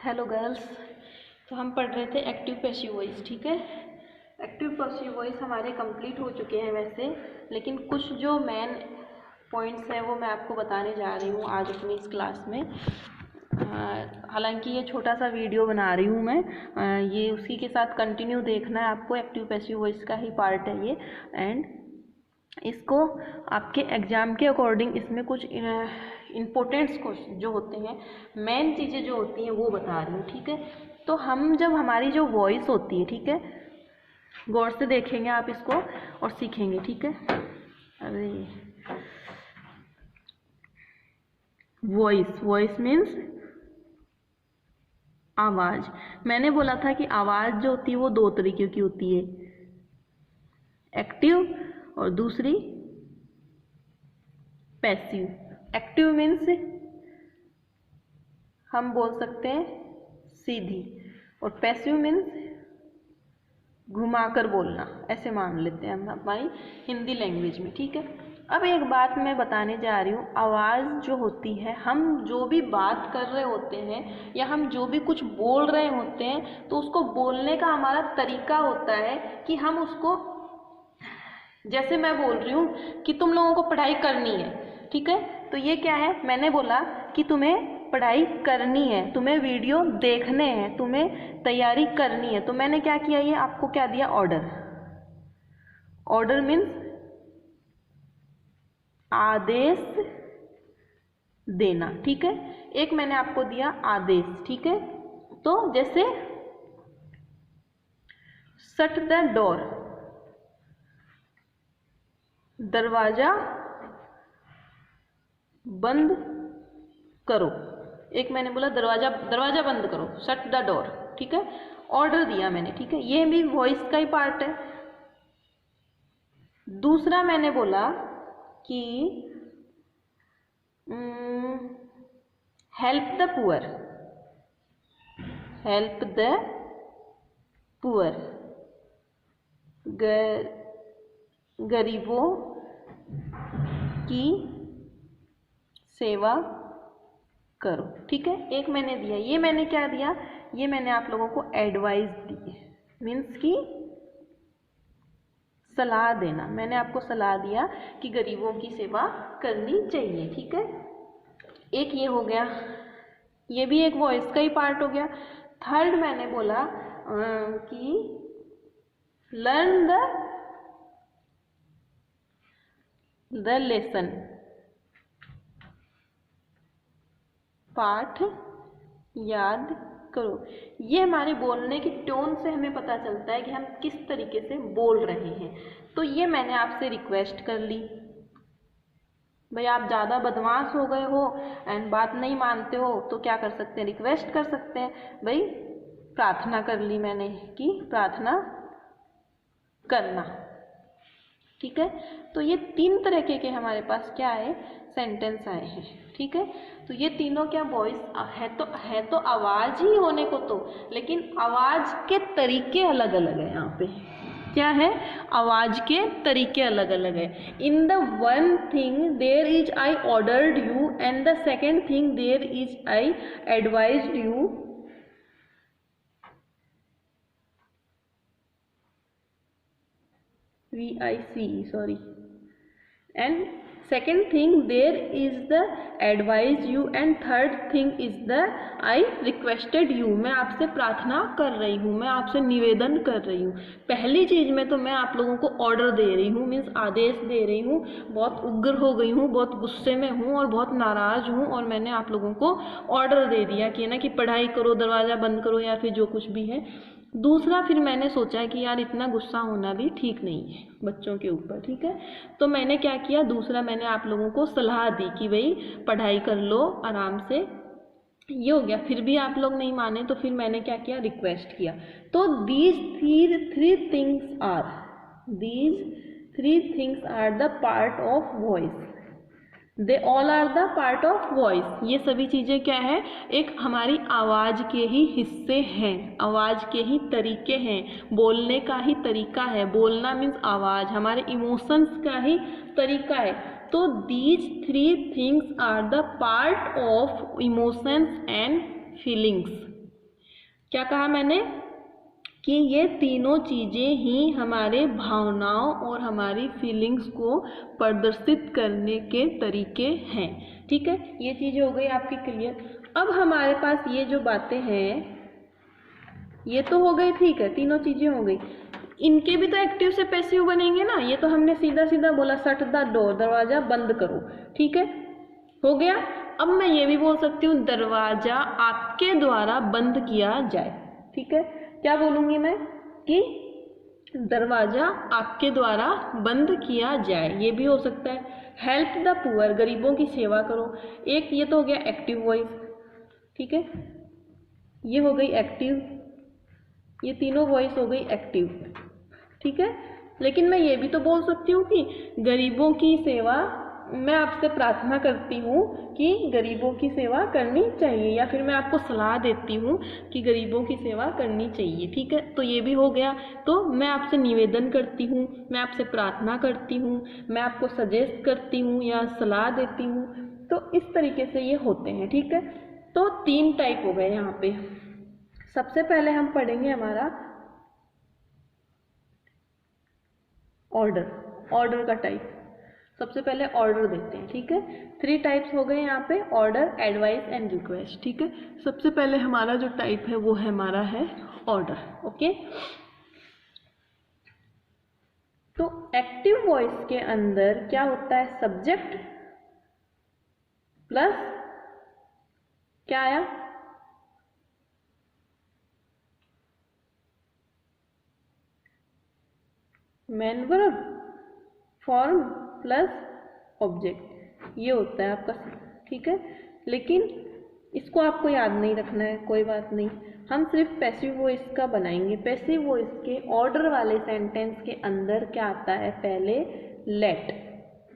Hello girls. तो हम पढ़ रहे थे एक्टिव पैसिव वॉइस। ठीक है, एक्टिव पैसिव वॉइस हमारे कंप्लीट हो चुके हैं वैसे, लेकिन कुछ जो मेन पॉइंट्स हैं वो मैं आपको बताने जा रही हूँ आज अपनी इस क्लास में। हालांकि ये छोटा सा वीडियो बना रही हूँ मैं, ये उसी के साथ कंटिन्यू देखना है आपको। एक्टिव पैसिव वॉइस का ही पार्ट है ये, एंड इसको आपके एग्ज़ाम के अकॉर्डिंग इसमें कुछ इम्पोर्टेंट्स क्वेश्चन जो होते हैं, मेन चीज़ें जो होती हैं वो बता रही हूँ। ठीक है, तो हम जब हमारी जो वॉइस होती है, ठीक है, गौर से देखेंगे आप इसको और सीखेंगे। ठीक है, अरे वॉइस मीन्स आवाज़। मैंने बोला था कि आवाज़ जो होती है वो दो तरीके की होती है, एक्टिव और दूसरी पैसिव। एक्टिव मीन्स हम बोल सकते हैं सीधी, और पैसिव मीन्स घुमाकर बोलना, ऐसे मान लेते हैं हम हमारी हिंदी लैंग्वेज में। ठीक है, अब एक बात मैं बताने जा रही हूँ। आवाज़ जो होती है, हम जो भी बात कर रहे होते हैं या हम जो भी कुछ बोल रहे होते हैं, तो उसको बोलने का हमारा तरीका होता है कि हम उसको, जैसे मैं बोल रही हूँ कि तुम लोगों को पढ़ाई करनी है। ठीक है, तो ये क्या है, मैंने बोला कि तुम्हें पढ़ाई करनी है, तुम्हें वीडियो देखने हैं, तुम्हें तैयारी करनी है। तो मैंने क्या किया, ये आपको क्या दिया, ऑर्डर। ऑर्डर मीन्स आदेश देना। ठीक है, एक मैंने आपको दिया आदेश। ठीक है, तो जैसे शट द डोर, दरवाजा बंद करो। एक मैंने बोला दरवाजा बंद करो, शट द डोर। ठीक है, ऑर्डर दिया मैंने। ठीक है, ये भी वॉइस का ही पार्ट है। दूसरा मैंने बोला कि help the poor, help the poor, गरीबों की सेवा करो। ठीक है, एक मैंने दिया, ये मैंने क्या दिया, ये मैंने आप लोगों को एडवाइस दी है, मीन्स की सलाह देना। मैंने आपको सलाह दिया कि गरीबों की सेवा करनी चाहिए। ठीक है, एक ये हो गया, ये भी एक वॉइस का ही पार्ट हो गया। थर्ड मैंने बोला कि लर्न द लेसन, पाठ याद करो। ये हमारे बोलने की टोन से हमें पता चलता है कि हम किस तरीके से बोल रहे हैं। तो ये मैंने आपसे रिक्वेस्ट कर ली। भाई आप ज़्यादा बदमाश हो गए हो एंड बात नहीं मानते हो तो क्या कर सकते हैं, रिक्वेस्ट कर सकते हैं। भाई प्रार्थना कर ली मैंने कि प्रार्थना करना। ठीक है, तो ये तीन तरीके के हमारे पास क्या है, सेंटेंस आए हैं। ठीक है, तो ये तीनों क्या वॉइस है तो आवाज़ ही होने को तो, लेकिन आवाज़ के तरीके अलग अलग है। यहाँ पे क्या है, आवाज़ के तरीके अलग अलग है। In the one thing there is I ordered you, and the second thing there is I advised you. sorry, and second thing there is the advise you, and third thing is the I requested you। मैं आपसे प्रार्थना कर रही हूँ, मैं आपसे निवेदन कर रही हूँ। पहली चीज़ में तो मैं आप लोगों को ऑर्डर दे रही हूँ, मीन्स आदेश दे रही हूँ। बहुत उग्र हो गई हूँ, बहुत गुस्से में हूँ और बहुत नाराज़ हूँ, और मैंने आप लोगों को ऑर्डर दे दिया कि ना कि पढ़ाई करो, दरवाज़ा बंद करो, या फिर जो कुछ भी है। दूसरा फिर मैंने सोचा कि यार इतना गुस्सा होना भी ठीक नहीं है बच्चों के ऊपर। ठीक है, तो मैंने क्या किया, दूसरा मैंने आप लोगों को सलाह दी कि भाई पढ़ाई कर लो आराम से। ये हो गया, फिर भी आप लोग नहीं माने तो फिर मैंने क्या किया, रिक्वेस्ट किया। तो these three things are the part of voice, they all are the part of voice। ये सभी चीज़ें क्या है, एक हमारी आवाज़ के ही हिस्से हैं, आवाज़ के ही तरीके हैं, बोलने का ही तरीका है। बोलना मीन्स आवाज़, हमारे इमोशंस का ही तरीका है। तो these three things are the part of emotions and feelings। क्या कहा मैंने कि ये तीनों चीज़ें ही हमारे भावनाओं और हमारी फीलिंग्स को प्रदर्शित करने के तरीके हैं। ठीक है, ये चीज़ हो गई आपकी क्लियर। अब हमारे पास ये जो बातें हैं ये तो हो गई, ठीक है, तीनों चीज़ें हो गई। इनके भी तो एक्टिव से पैसिव बनेंगे ना। ये तो हमने सीधा सीधा बोला शट द डोर, दरवाज़ा बंद करो। ठीक है, हो गया। अब मैं ये भी बोल सकती हूँ दरवाज़ा आपके द्वारा बंद किया जाए। ठीक है, क्या बोलूँगी मैं कि दरवाज़ा आपके द्वारा बंद किया जाए, ये भी हो सकता है। हेल्प द पुअर, गरीबों की सेवा करो। एक ये तो हो गया एक्टिव वॉइस। ठीक है, ये हो गई एक्टिव, ये तीनों वॉइस हो गई एक्टिव। ठीक है, लेकिन मैं ये भी तो बोल सकती हूँ कि गरीबों की सेवा, मैं आपसे प्रार्थना करती हूँ कि गरीबों की सेवा करनी चाहिए, या फिर मैं आपको सलाह देती हूँ कि गरीबों की सेवा करनी चाहिए। ठीक है, तो ये भी हो गया। तो मैं आपसे निवेदन करती हूँ, मैं आपसे प्रार्थना करती हूँ, मैं आपको सजेस्ट करती हूँ या सलाह देती हूँ। तो इस तरीके से ये होते हैं। ठीक है, तो 3 टाइप हो गए यहाँ पे। सबसे पहले हम पढ़ेंगे हमारा ऑर्डर का टाइप। सबसे पहले ऑर्डर देते हैं। ठीक है, 3 टाइप्स हो गए यहाँ पे, ऑर्डर, एडवाइस एंड रिक्वेस्ट। ठीक है, सबसे पहले हमारा जो टाइप है वो है हमारा है ऑर्डर। ओके, तो एक्टिव वॉइस के अंदर क्या होता है, सब्जेक्ट प्लस क्या आया, main verb, form plus object, ये होता है आपका। ठीक है, लेकिन इसको आपको याद नहीं रखना है, कोई बात नहीं। हम सिर्फ पैसिव वॉइस का बनाएंगे। पैसिव वॉइस के ऑर्डर वाले सेंटेंस के अंदर क्या आता है, पहले लेट,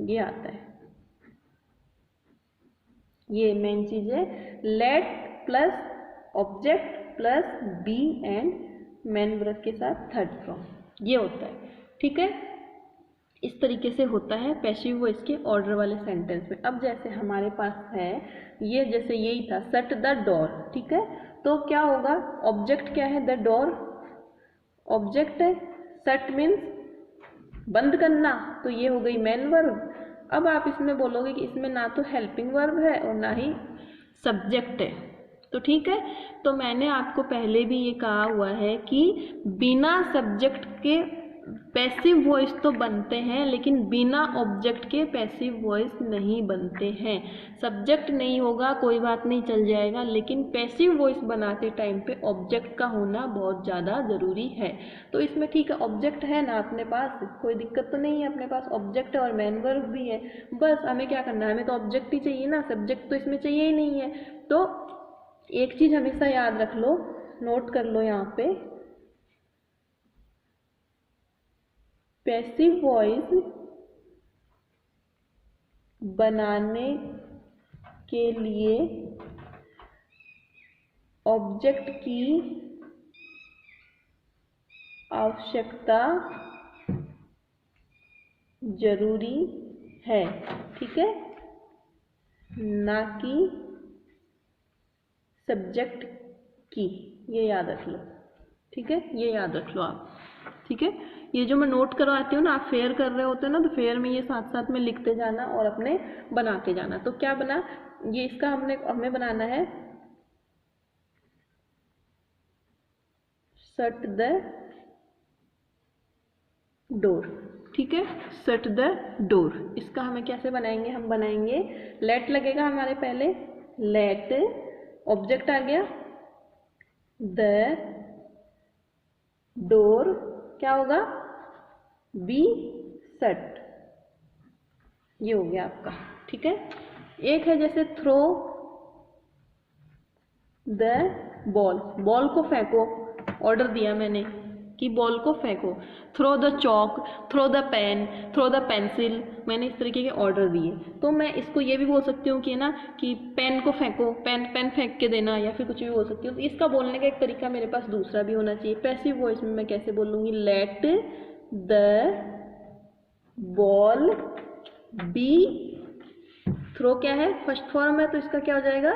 ये आता है, ये मेन चीज है। Let plus object plus B and main verb के साथ थर्ड फॉर्म, ये होता है। ठीक है, इस तरीके से होता है पैसिव वॉइस के ऑर्डर वाले सेंटेंस में। अब जैसे हमारे पास है ये, जैसे यही था शट द डोर। ठीक है, तो क्या होगा, ऑब्जेक्ट क्या है, द डोर ऑब्जेक्ट है, शट मीन्स बंद करना, तो ये हो गई मेन वर्ब। अब आप इसमें बोलोगे कि इसमें ना तो हेल्पिंग वर्ब है और ना ही सब्जेक्ट है, तो ठीक है। तो मैंने आपको पहले भी ये कहा हुआ है कि बिना सब्जेक्ट के पैसिव वॉइस तो बनते हैं, लेकिन बिना ऑब्जेक्ट के पैसिव वॉइस नहीं बनते हैं। सब्जेक्ट नहीं होगा कोई बात नहीं, चल जाएगा, लेकिन पैसिव वॉइस बनाते टाइम पे ऑब्जेक्ट का होना बहुत ज़्यादा ज़रूरी है। तो इसमें ठीक है, ऑब्जेक्ट है ना अपने पास, कोई दिक्कत तो नहीं है, अपने पास ऑब्जेक्ट है और मेन वर्ब भी है। बस हमें क्या करना है, हमें तो ऑब्जेक्ट ही चाहिए ना, सब्जेक्ट तो इसमें चाहिए ही नहीं है। तो एक चीज़ हमेशा याद रख लो, नोट कर लो यहाँ पे, पैसिव वॉइस बनाने के लिए ऑब्जेक्ट की आवश्यकता जरूरी है। ठीक है, ना कि सब्जेक्ट की, ये याद रख लो। ठीक है, ये याद रख लो आप। ठीक है, ये जो मैं नोट करवाती हूँ ना, आप फेयर कर रहे होते हैं ना, तो फेयर में ये साथ साथ में लिखते जाना और अपने बनाते जाना। तो क्या बना, ये इसका हमें बनाना है शट द डोर। ठीक है, शट द डोर, इसका हमें कैसे बनाएंगे, हम बनाएंगे लेट लगेगा हमारे पहले, लेट ऑब्जेक्ट आ गया, द डोर क्या होगा, बी शट, ये हो गया आपका। ठीक है, एक है जैसे थ्रो द बॉल, बॉल को फेंको, ऑर्डर दिया मैंने कि बॉल को फेंको। Throw the chalk, throw the pen, throw the pencil, मैंने इस तरीके के ऑर्डर दिए। तो मैं इसको ये भी बोल सकती हूँ कि ना कि पेन को फेंको, पेन फेंक के देना, या फिर कुछ भी बोल सकती हूँ। तो इसका बोलने का एक तरीका मेरे पास दूसरा भी होना चाहिए। पैसिव वॉइस में मैं कैसे बोलूँगी, let the ball be, throw क्या है, फर्स्ट फॉर्म है, तो इसका क्या हो जाएगा,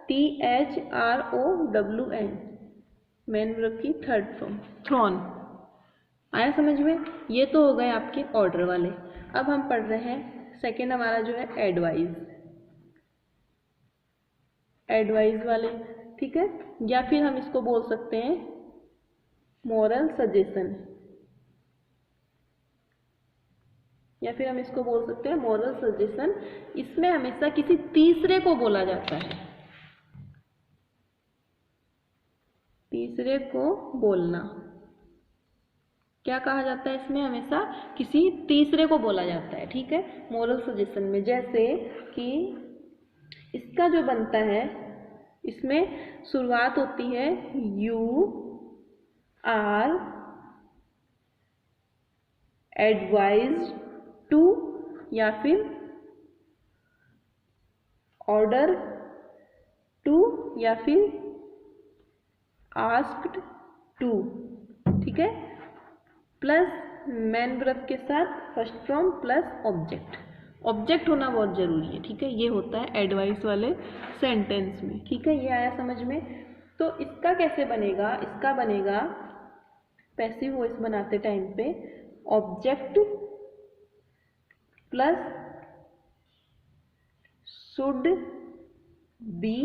THROWN, मैन वर्ब की थर्ड फॉर्म थ्रॉन। आया समझ में? ये तो हो गए आपके ऑर्डर वाले। अब हम पढ़ रहे हैं सेकेंड हमारा जो है एडवाइज, एडवाइज वाले, ठीक है। या फिर हम इसको बोल सकते हैं मोरल सजेशन, या फिर हम इसको बोल सकते हैं मोरल सजेशन। इसमें हमेशा किसी तीसरे को बोला जाता है, तीसरे को बोलना। क्या कहा जाता है इसमें? हमेशा किसी तीसरे को बोला जाता है, ठीक है, मोरल सजेशन में। जैसे कि इसका जो बनता है, इसमें शुरुआत होती है यू आर एडवाइज्ड टू, या फिर ऑर्डर टू, या फिर आस्क्ड टू, ठीक है, प्लस मैन वर्ब के साथ first form plus object. Object होना बहुत जरूरी है, ठीक है। ये होता है एडवाइस वाले सेंटेंस में, ठीक है। ये आया समझ में? तो इसका कैसे बनेगा? इसका बनेगा पैसिव वॉइस बनाते टाइम पे object plus should be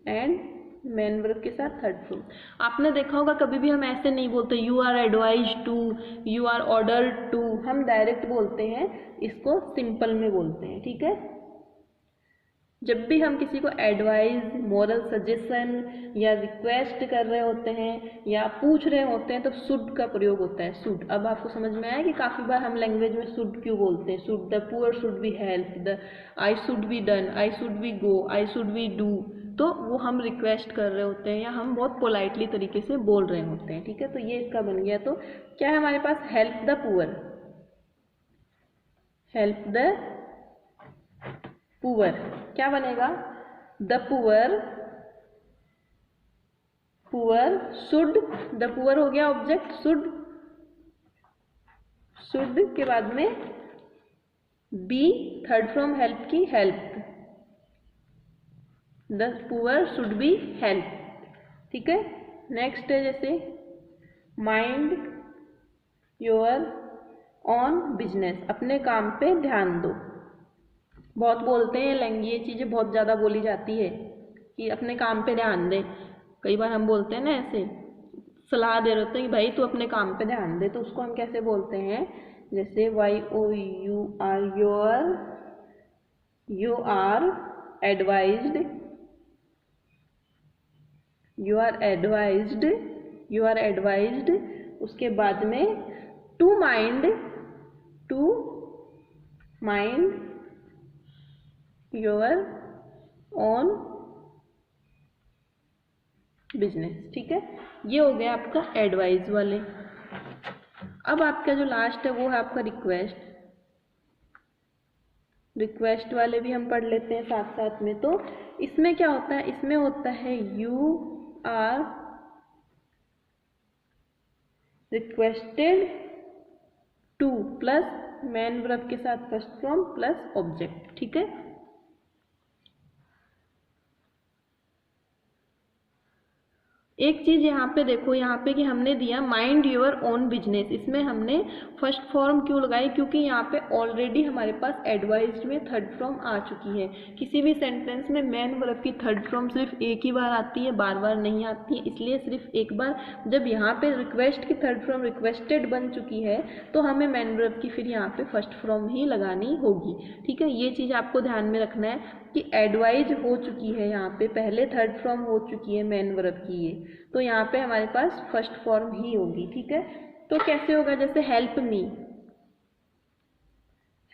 and man verb के साथ थर्ड फॉर्म। आपने देखा होगा कभी भी हम ऐसे नहीं बोलते you are advise to, you are order to, हम डायरेक्ट बोलते हैं, इसको सिंपल में बोलते हैं, ठीक है। जब भी हम किसी को एडवाइस, मोरल सजेशन या रिक्वेस्ट कर रहे होते हैं या पूछ रहे होते हैं तो शुड का प्रयोग होता है, शुड। अब आपको समझ में आया कि काफ़ी बार हम लैंग्वेज में शुड क्यों बोलते हैं। Should the poor should be help, the I should be done, I should be go, I should be do. तो वो हम रिक्वेस्ट कर रहे होते हैं या हम बहुत पोलाइटली तरीके से बोल रहे होते हैं, ठीक है। तो ये इसका बन गया। तो क्या है हमारे पास? Help the poor, help the poor. क्या बनेगा? The poor, poor should, the poor हो गया ऑब्जेक्ट, शुड, शुड के बाद में बी थर्ड फ्रॉम हेल्प की help, the poor should be help, ठीक है। नेक्स्ट है जैसे माइंड योर ऑन बिजनेस, अपने काम पे ध्यान दो। बहुत बोलते हैं ये चीज़ें बहुत ज़्यादा बोली जाती है कि अपने काम पे ध्यान दे। कई बार हम बोलते हैं ना, ऐसे सलाह दे रहे होते हैं कि भाई तू अपने काम पे ध्यान दे, तो उसको हम कैसे बोलते हैं? जैसे Y O U R, your, you are advised, you are advised, you are advised. उसके बाद में to mind, to mind your own business, ठीक है। ये हो गया आपका एडवाइस वाले। अब आपका जो लास्ट है वो है आपका रिक्वेस्ट। रिक्वेस्ट वाले भी हम पढ़ लेते हैं साथ साथ में। तो इसमें क्या होता है? इसमें होता है you are requested to plus main verb के साथ फर्स्ट फॉर्म प्लस ऑब्जेक्ट, ठीक है। एक चीज़ यहाँ पे देखो, यहाँ पे कि हमने दिया माइंड योर ओन बिजनेस, इसमें हमने फर्स्ट फॉर्म क्यों लगाई? क्योंकि यहाँ पे ऑलरेडी हमारे पास एडवाइज्ड में थर्ड फॉर्म आ चुकी है। किसी भी सेंटेंस में मैन वर्ब की थर्ड फॉर्म सिर्फ एक ही बार आती है, बार बार नहीं आती है, इसलिए सिर्फ एक बार। जब यहाँ पे रिक्वेस्ट की थर्ड फॉर्म रिक्वेस्टेड बन चुकी है तो हमें मैन वर्ब की फिर यहाँ पे फर्स्ट फॉर्म ही लगानी होगी, ठीक है। ये चीज़ आपको ध्यान में रखना है कि एडवाइज हो चुकी है, यहाँ पे पहले थर्ड फॉर्म हो चुकी है मैन वर्ब की, ये तो यहाँ पे हमारे पास फर्स्ट फॉर्म ही होगी, ठीक है। तो कैसे होगा? जैसे हेल्प मी,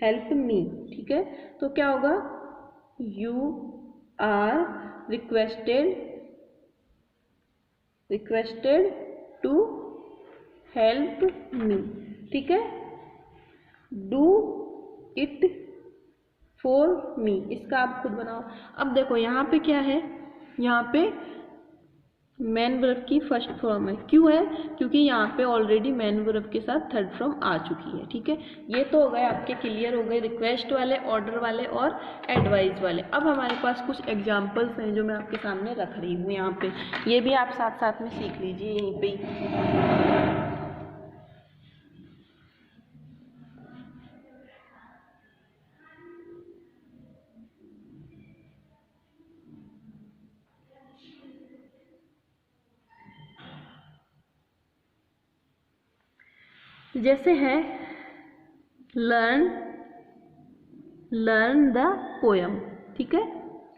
हेल्प मी, ठीक है। तो क्या होगा? You are requested, requested to help me, ठीक है। डू इट फॉर मी, इसका आप खुद बनाओ। अब देखो यहाँ पे क्या है, यहाँ पे मैन वर्ब की फर्स्ट फॉर्म है। क्यों है? क्योंकि यहाँ पे ऑलरेडी मैन वर्ब के साथ थर्ड फॉर्म आ चुकी है। ठीक है, ये तो हो गए आपके, क्लियर हो गए रिक्वेस्ट वाले, ऑर्डर वाले और एडवाइस वाले। अब हमारे पास कुछ एग्जाम्पल्स हैं जो मैं आपके सामने रख रही हूँ यहाँ पे, ये भी आप साथ साथ में सीख लीजिए यहीं पे ही। जैसे है लर्न द पोयम, ठीक है,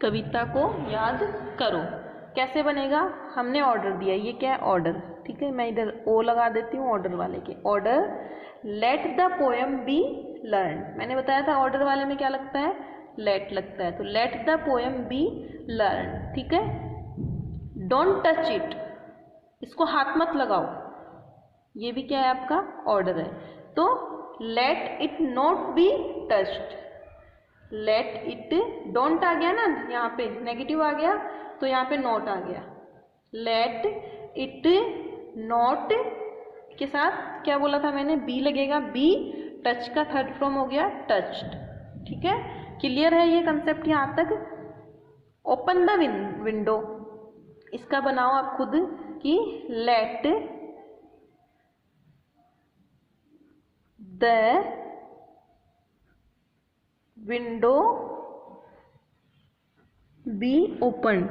कविता को याद करो। कैसे बनेगा? हमने ऑर्डर दिया, ये क्या है? ऑर्डर। ठीक है, मैं इधर ओ लगा देती हूँ ऑर्डर वाले के। Order let the poem be learn. मैंने बताया था ऑर्डर वाले में क्या लगता है? लेट लगता है, तो let the poem be learn. ठीक है, डोंट टच इट, इसको हाथ मत लगाओ, ये भी क्या है? आपका ऑर्डर है। तो let it not be touched, let it, don't आ गया ना यहाँ पे, नेगेटिव आ गया, तो यहाँ पे नॉट आ गया। लेट इट नॉट के साथ क्या बोला था मैंने? बी लगेगा, बी टच का थर्ड फॉर्म हो गया टच्ड। ठीक है, क्लियर है ये कंसेप्ट यहाँ तक? ओपन द विंडो, इसका बनाओ आप खुद कि let the window be open.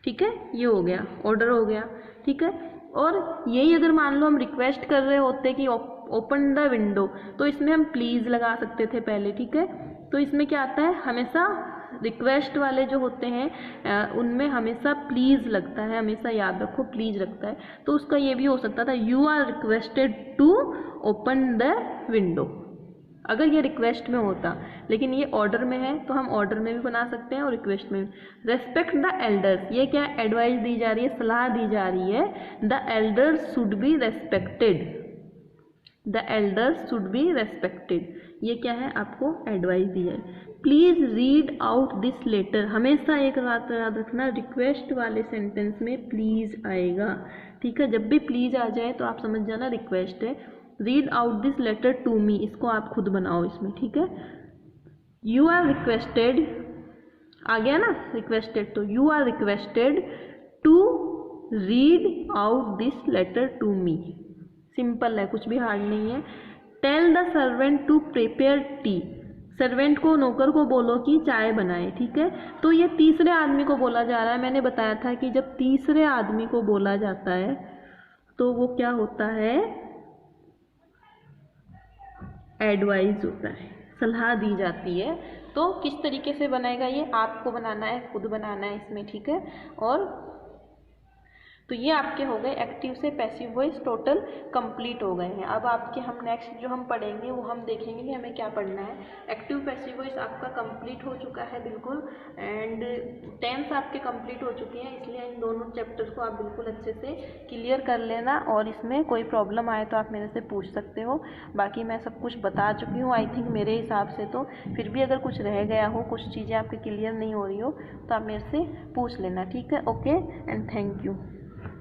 ठीक है, ये हो गया, ऑर्डर हो गया। ठीक है, और यही अगर मान लो हम रिक्वेस्ट कर रहे होते कि ओपन द विंडो, तो इसमें हम प्लीज लगा सकते थे पहले। ठीक है, तो इसमें क्या आता है? हमेशा रिक्वेस्ट वाले जो होते हैं उनमें हमेशा प्लीज लगता है, हमेशा याद रखो प्लीज लगता है। तो उसका ये भी हो सकता था, you are requested to open the window, अगर ये रिक्वेस्ट में होता। लेकिन ये ऑर्डर में है, तो हम ऑर्डर में भी बना सकते हैं और रिक्वेस्ट में भी। रेस्पेक्ट द एल्डर्स, ये क्या? एडवाइस दी जा रही है, सलाह दी जा रही है। The elders should be respected, the elders should be respected, ये क्या है? आपको एडवाइस दी जाए। Please read out this letter, हमेशा एक बात याद रखना, रिक्वेस्ट वाले सेंटेंस में प्लीज आएगा। ठीक है, जब भी प्लीज आ जाए तो आप समझ जाना रिक्वेस्ट है। Read out this letter to me, इसको आप खुद बनाओ इसमें। ठीक है, यू आर रिक्वेस्टेड आ गया ना, रिक्वेस्टेड, तो you are requested to read out this letter to me, simple है, कुछ भी हार्ड नहीं है। Tell the servant to prepare tea, servant को, नौकर को बोलो कि चाय बनाए। ठीक है, तो ये तीसरे आदमी को बोला जा रहा है। मैंने बताया था कि जब तीसरे आदमी को बोला जाता है तो वो क्या होता है? एडवाइस होता है, सलाह दी जाती है। तो किस तरीके से बनेगा ये आपको बनाना है, खुद बनाना है इसमें। ठीक है, और तो ये आपके हो गए एक्टिव से पैसिव वॉइस टोटल कंप्लीट हो गए हैं। अब आपके हम नेक्स्ट जो हम पढ़ेंगे वो हम देखेंगे कि हमें क्या पढ़ना है। एक्टिव पैसिव वॉइस आपका कंप्लीट हो चुका है बिल्कुल, एंड टेंस आपके कंप्लीट हो चुके हैं, इसलिए इन दोनों चैप्टर्स को आप बिल्कुल अच्छे से क्लियर कर लेना। और इसमें कोई प्रॉब्लम आए तो आप मेरे से पूछ सकते हो, बाकी मैं सब कुछ बता चुकी हूँ आई थिंक मेरे हिसाब से। तो फिर भी अगर कुछ रह गया हो, कुछ चीज़ें आपके क्लियर नहीं हो रही हो, तो आप मेरे से पूछ लेना। ठीक है, ओके एंड थैंक यू।